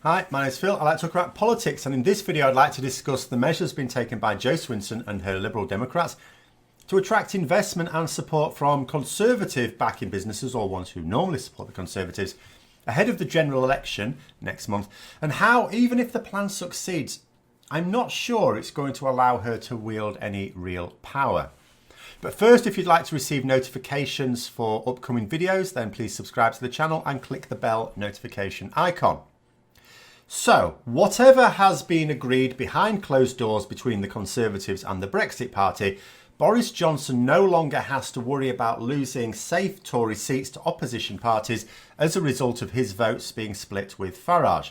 Hi, my name is Phil. I like to talk about politics, and in this video I'd like to discuss the measures being taken by Jo Swinson and her Liberal Democrats to attract investment and support from Conservative backing businesses, or ones who normally support the Conservatives, ahead of the general election next month, and how, even if the plan succeeds, I'm not sure it's going to allow her to wield any real power. But first, if you'd like to receive notifications for upcoming videos, then please subscribe to the channel and click the bell notification icon. So, whatever has been agreed behind closed doors between the Conservatives and the Brexit Party, Boris Johnson no longer has to worry about losing safe Tory seats to opposition parties as a result of his votes being split with Farage.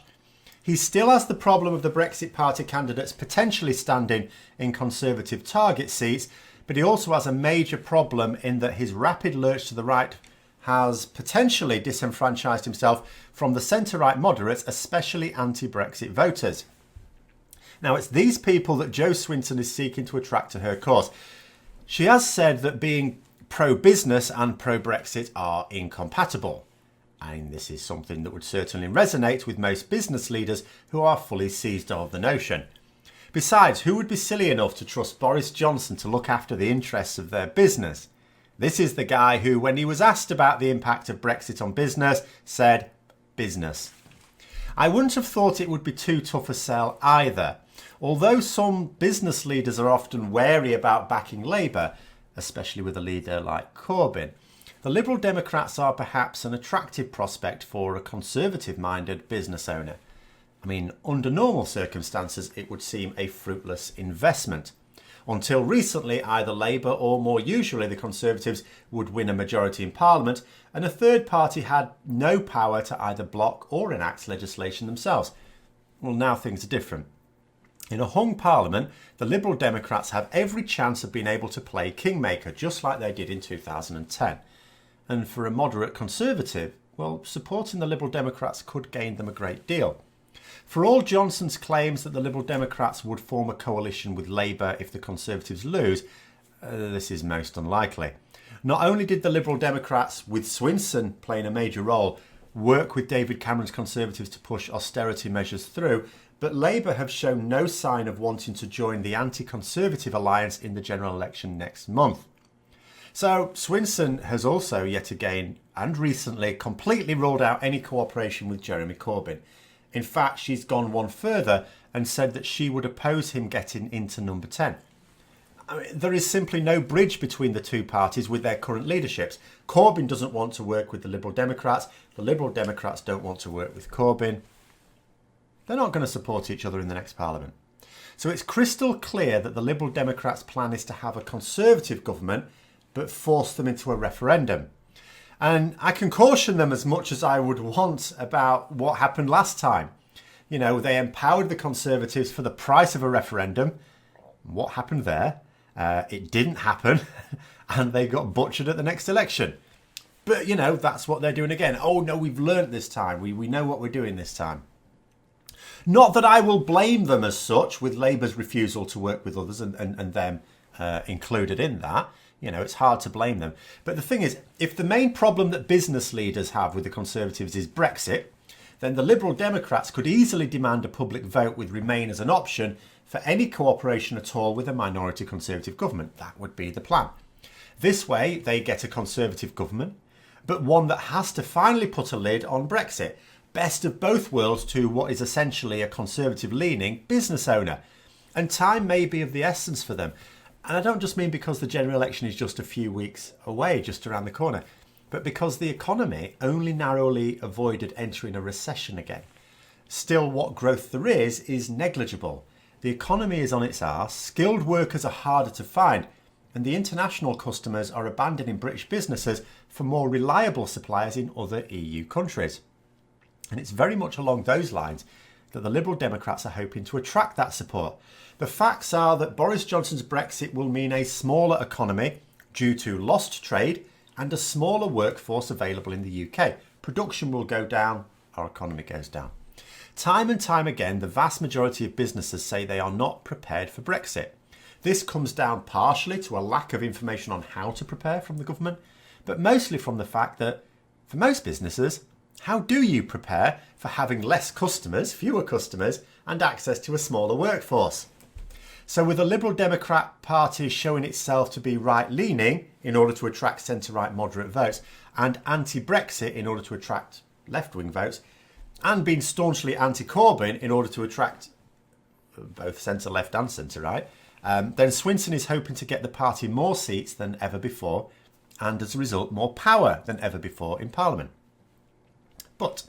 He still has the problem of the Brexit Party candidates potentially standing in Conservative target seats, but he also has a major problem in that his rapid lurch to the right has potentially disenfranchised himself from the centre-right moderates, especially anti-Brexit voters. Now, it's these people that Jo Swinson is seeking to attract to her cause. She has said that being pro-business and pro-Brexit are incompatible. And this is something that would certainly resonate with most business leaders who are fully seized of the notion. Besides, who would be silly enough to trust Boris Johnson to look after the interests of their business? This is the guy who, when he was asked about the impact of Brexit on business, said, business. I wouldn't have thought it would be too tough a sell either. Although some business leaders are often wary about backing Labour, especially with a leader like Corbyn, the Liberal Democrats are perhaps an attractive prospect for a Conservative-minded business owner. I mean, under normal circumstances, it would seem a fruitless investment. Until recently, either Labour or more usually the Conservatives would win a majority in Parliament, and a third party had no power to either block or enact legislation themselves. Well, now things are different. In a hung Parliament, the Liberal Democrats have every chance of being able to play kingmaker, just like they did in 2010. And for a moderate Conservative, well, supporting the Liberal Democrats could gain them a great deal. For all Johnson's claims that the Liberal Democrats would form a coalition with Labour if the Conservatives lose, this is most unlikely. Not only did the Liberal Democrats, with Swinson playing a major role, work with David Cameron's Conservatives to push austerity measures through, but Labour have shown no sign of wanting to join the anti-Conservative alliance in the general election next month. So Swinson has also yet again and recently completely ruled out any cooperation with Jeremy Corbyn. In fact, she's gone one further and said that she would oppose him getting into number 10. I mean, there is simply no bridge between the two parties with their current leaderships. Corbyn doesn't want to work with the Liberal Democrats. The Liberal Democrats don't want to work with Corbyn. They're not going to support each other in the next Parliament. So it's crystal clear that the Liberal Democrats' plan is to have a Conservative government, but force them into a referendum. And I can caution them as much as I would want about what happened last time. You know, they empowered the Conservatives for the price of a referendum. What happened there? It didn't happen, and they got butchered at the next election. But, you know, that's what they're doing again. Oh, no, we've learnt this time. We know what we're doing this time. Not that I will blame them as such, with Labour's refusal to work with others and them included in that. You know, it's hard to blame them. But the thing is, if the main problem that business leaders have with the Conservatives is Brexit, then the Liberal Democrats could easily demand a public vote with Remain as an option for any cooperation at all with a minority Conservative government. That would be the plan. This way, they get a Conservative government, but one that has to finally put a lid on Brexit. Best of both worlds to what is essentially a Conservative-leaning business owner. And time may be of the essence for them. And I don't just mean because the general election is just a few weeks away, just around the corner, but because the economy only narrowly avoided entering a recession again. Still, what growth there is negligible. The economy is on its arse, skilled workers are harder to find, and the international customers are abandoning British businesses for more reliable suppliers in other EU countries. And it's very much along those lines that the Liberal Democrats are hoping to attract that support. The facts are that Boris Johnson's Brexit will mean a smaller economy due to lost trade and a smaller workforce available in the UK. Production will go down, our economy goes down. Time and time again, the vast majority of businesses say they are not prepared for Brexit. This comes down partially to a lack of information on how to prepare from the government, but mostly from the fact that, for most businesses, How do you prepare for having less customers, fewer customers, and access to a smaller workforce? So with the Liberal Democrat Party showing itself to be right-leaning in order to attract centre-right moderate votes, and anti-Brexit in order to attract left-wing votes, and being staunchly anti-Corbyn in order to attract both centre-left and centre-right, then Swinson is hoping to get the party more seats than ever before, and as a result more power than ever before in Parliament. But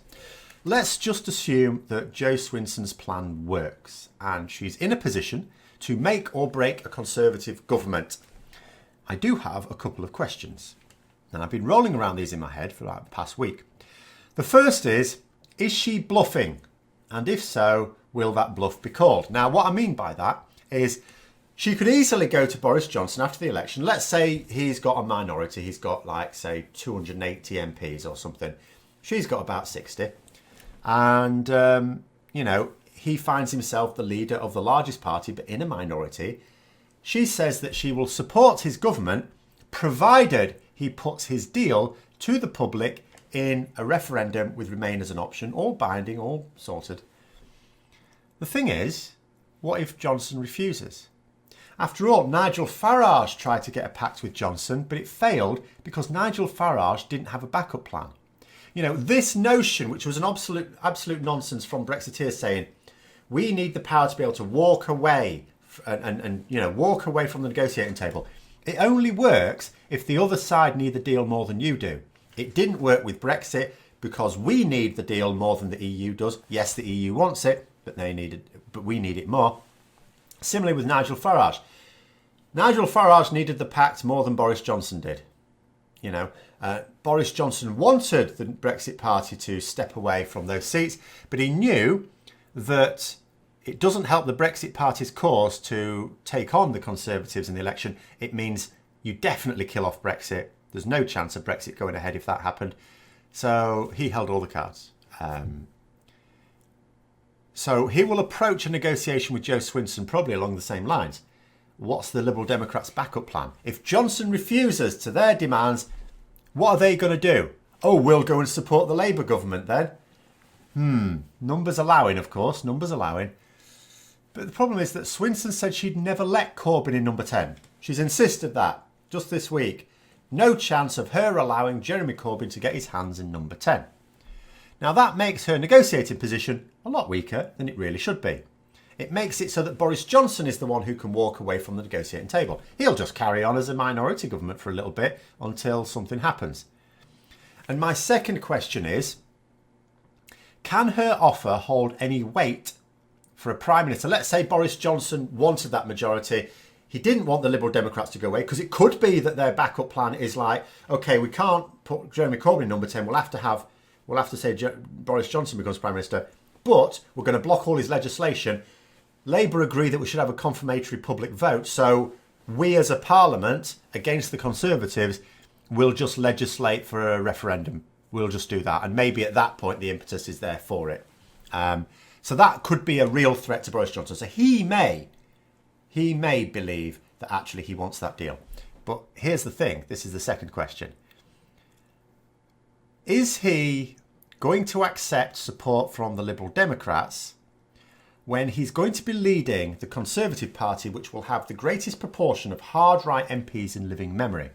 let's just assume that Jo Swinson's plan works and she's in a position to make or break a Conservative government. I do have a couple of questions, and I've been rolling around these in my head for like the past week. The first is she bluffing? And if so, will that bluff be called? Now, what I mean by that is she could easily go to Boris Johnson after the election. Let's say he's got a minority. He's got like, say, 280 MPs or something. She's got about 60. And, he finds himself the leader of the largest party, but in a minority. She says that she will support his government, provided he puts his deal to the public in a referendum with Remain as an option, all binding, all sorted. The thing is, what if Johnson refuses? After all, Nigel Farage tried to get a pact with Johnson, but it failed because Nigel Farage didn't have a backup plan. This notion, which was an absolute nonsense from Brexiteers saying, we need the power to be able to walk away and walk away from the negotiating table. It only works if the other side need the deal more than you do. It didn't work with Brexit because we need the deal more than the EU does. Yes, the EU wants it, but we need it more. Similarly with Nigel Farage. Nigel Farage needed the pact more than Boris Johnson did. Boris Johnson wanted the Brexit party to step away from those seats, but he knew that it doesn't help the Brexit party's cause to take on the Conservatives in the election. It means you definitely kill off Brexit. There's no chance of Brexit going ahead if that happened. So he held all the cards. So he will approach a negotiation with Jo Swinson probably along the same lines. What's the Liberal Democrats' backup plan? If Johnson refuses to their demands, what are they going to do? Oh, we'll go and support the Labour government then. Numbers allowing, of course, numbers allowing. But the problem is that Swinson said she'd never let Corbyn in number 10. She's insisted that, just this week. No chance of her allowing Jeremy Corbyn to get his hands in number 10. Now that makes her negotiating position a lot weaker than it really should be. It makes it so that Boris Johnson is the one who can walk away from the negotiating table. He'll just carry on as a minority government for a little bit until something happens. And my second question is, can her offer hold any weight for a Prime Minister? Let's say Boris Johnson wanted that majority. He didn't want the Liberal Democrats to go away because it could be that their backup plan is like, OK, we can't put Jeremy Corbyn in number 10. We'll have to say Boris Johnson becomes Prime Minister, but we're going to block all his legislation. Labour agree that we should have a confirmatory public vote. So we as a parliament, against the Conservatives, will just legislate for a referendum. We'll just do that. And maybe at that point, the impetus is there for it. So that could be a real threat to Boris Johnson. So he may believe that actually he wants that deal. But here's the thing. This is the second question. Is he going to accept support from the Liberal Democrats when he's going to be leading the Conservative Party, which will have the greatest proportion of hard right MPs in living memory?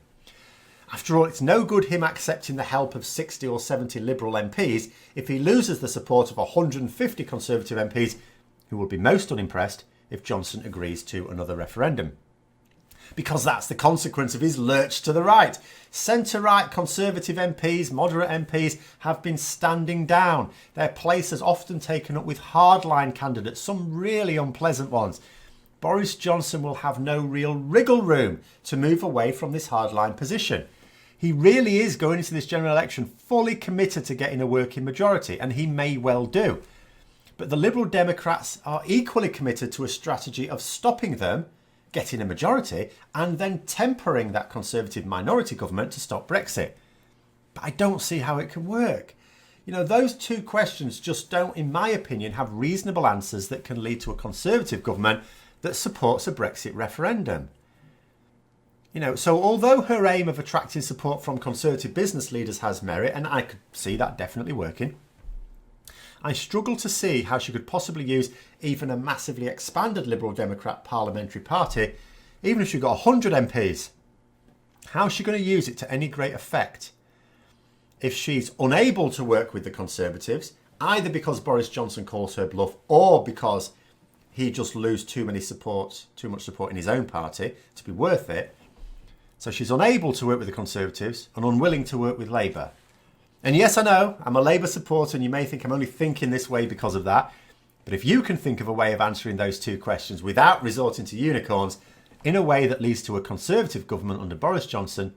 After all, it's no good him accepting the help of 60 or 70 Liberal MPs if he loses the support of 150 Conservative MPs, who will be most unimpressed if Johnson agrees to another referendum. Because that's the consequence of his lurch to the right. Centre-right Conservative MPs, moderate MPs, have been standing down. Their place is often taken up with hardline candidates, some really unpleasant ones. Boris Johnson will have no real wriggle room to move away from this hardline position. He really is going into this general election fully committed to getting a working majority, and he may well do. But the Liberal Democrats are equally committed to a strategy of stopping them getting a majority and then tempering that Conservative minority government to stop Brexit. But I don't see how it can work. Those two questions just don't, in my opinion, have reasonable answers that can lead to a Conservative government that supports a Brexit referendum. So although her aim of attracting support from Conservative business leaders has merit, and I could see that definitely working, I struggle to see how she could possibly use even a massively expanded Liberal Democrat parliamentary party, even if she got 100 MPs. How is she going to use it to any great effect if she's unable to work with the Conservatives, either because Boris Johnson calls her bluff or because he just loses too much support in his own party to be worth it? So she's unable to work with the Conservatives and unwilling to work with Labour. And yes, I know, I'm a Labour supporter and you may think I'm only thinking this way because of that. But if you can think of a way of answering those two questions without resorting to unicorns in a way that leads to a Conservative government under Boris Johnson,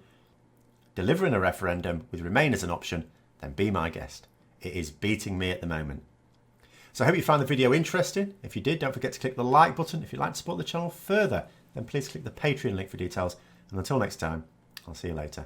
delivering a referendum with Remain as an option, then be my guest. It is beating me at the moment. So I hope you found the video interesting. If you did, don't forget to click the like button. If you'd like to support the channel further, then please click the Patreon link for details. And until next time, I'll see you later.